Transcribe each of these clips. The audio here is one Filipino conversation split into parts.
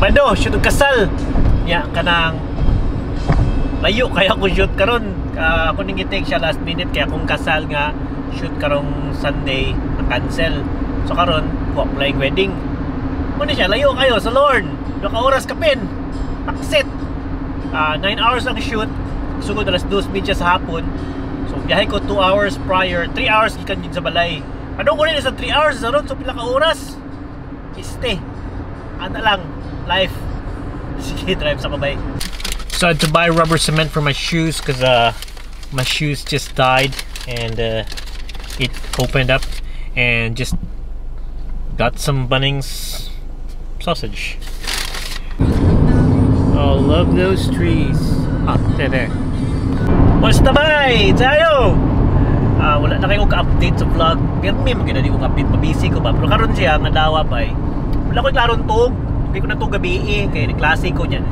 Sabado, shoot og kasal. Ya, kanang layo kaya ko shoot karon. Ako ning gi-take siya last minute kaya akong kasal nga shoot karong Sunday na cancel. So karon, ko flying wedding. Muna siya, layo kayo sa Lorne. 2 oras ka pin. Taksit. 9 hours ang shoot. Sugod alas 2:30 sa hapon. So biyahe ko 2 hours prior. 3 hours gikan din sa balay. Ano ko rin sa 3 hours sa ron. So pila ka oras. Iste. Ano lang. Life. Sige, drive sa kabay. So I had to buy rubber cement for my shoes because my shoes just died and it opened up and just got some Bunnings sausage. Oh, love those trees. Ah, there. Basta bay! Tayo! Wala na kayong ka-update sa vlog. Pero may maganda di ko ka-update. Mabisi ko ba? Pero karon siya, nga dawa bay. Wala ko klarong tog. Hindi ko na to gabi kaya ni klase ko niyan.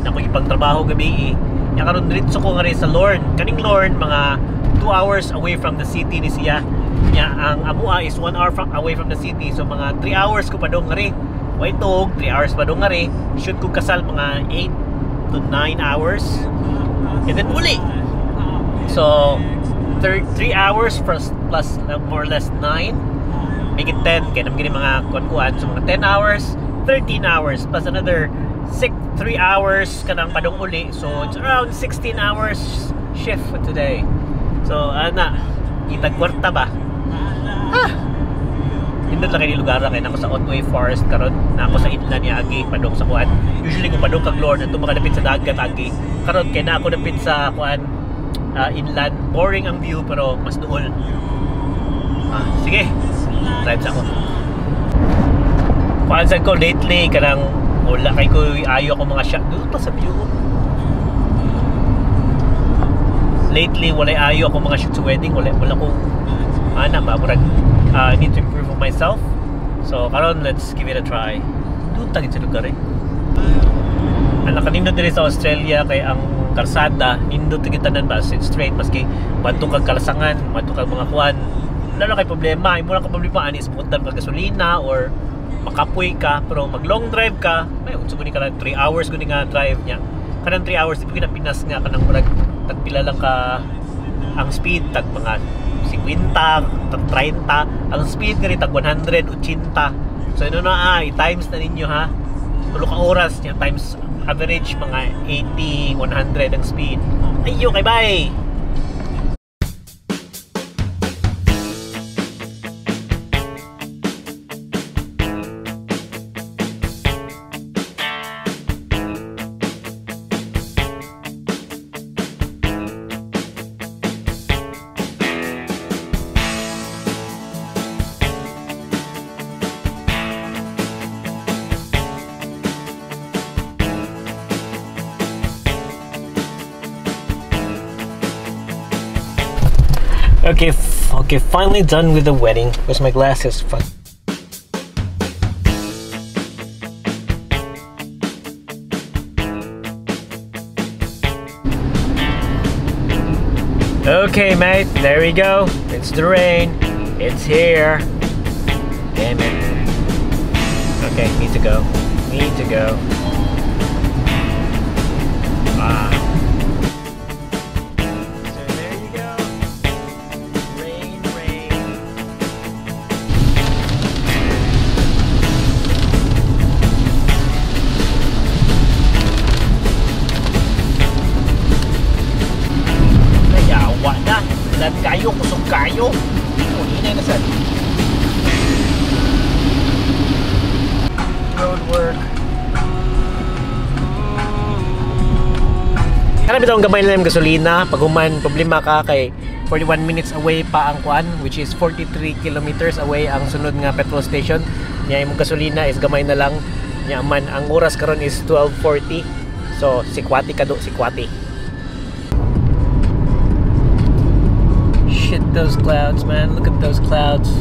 Na ko ipang trabaho gabi Yang karon diretso ko nga rin sa Lorne. Kaning Lorne mga 2 hours away from the city ni siya. Nya ang amua is 1 hour away from the city. So mga 3 hours ko pa dong nga rin. Why tog 3 hours pa dong nga rin. Shoot ko kasal mga 8 to 9 hours. And then uli. So 3 hours plus more or less 9. Make it 10 kaya naman mga kuan-kuan. So mga 10 hours 13 hours plus another 3 hours kanang padong uli. So it's around 16 hours shift for today. So ana, itag kwarta ba? Hindot lang kayo lugar kaya nako sa Otway Forest karon. Na ako sa inland ni Agi padong sa kuan. Usually kung padong kag Lorne ato makadapit sa dagat Agi. Karon kay na ako dapit sa kuan inland. Boring ang view pero mas duol. Sige. Drive sa ako. Pansan ko lately kanang wala kay ko ayo ako mga shot dito sa view. Lately wala ayo ako mga shoot sa wedding, wala ko murag I need to improve on myself. So karon let's give it a try. Duta gid sa lugar Anak kanindot diri sa Australia kay ang karsada nindot gid tanan ba straight maski padto kag kalasangan, padto kag mga kuan. Wala kay problema, imo lang ka problema ani sputan kag gasolina or makapoy ka, pero mag long drive ka ay unsa guni ka 3 hours guni nga drive nya kanang 3 hours di pa Pinas nga kanang murag tagpila lang ka ang speed tag mga 50 tag 30 ang speed nga tag 180. So na times na ninyo ha 3 ka oras nya times average mga 80 100 ang speed. Ayo kay bye. Okay, finally done with the wedding. Where's my glasses? Fuck. Okay, mate, there we go. It's the rain. It's here. Damn it. Okay, need to go. Kayo, kusog kayo. Hinay na saan. Road work. Karami daw ang gamay na yung gasolina. Pag human, problema ka kay 41 minutes away pa ang kuan, which is 43 kilometers away ang sunod nga petrol station. Nya imong gasolina is gamay na lang. Nya man ang oras karon is 12:40. So sikwati kado sikwati. Shit, those clouds, man. Look at those clouds.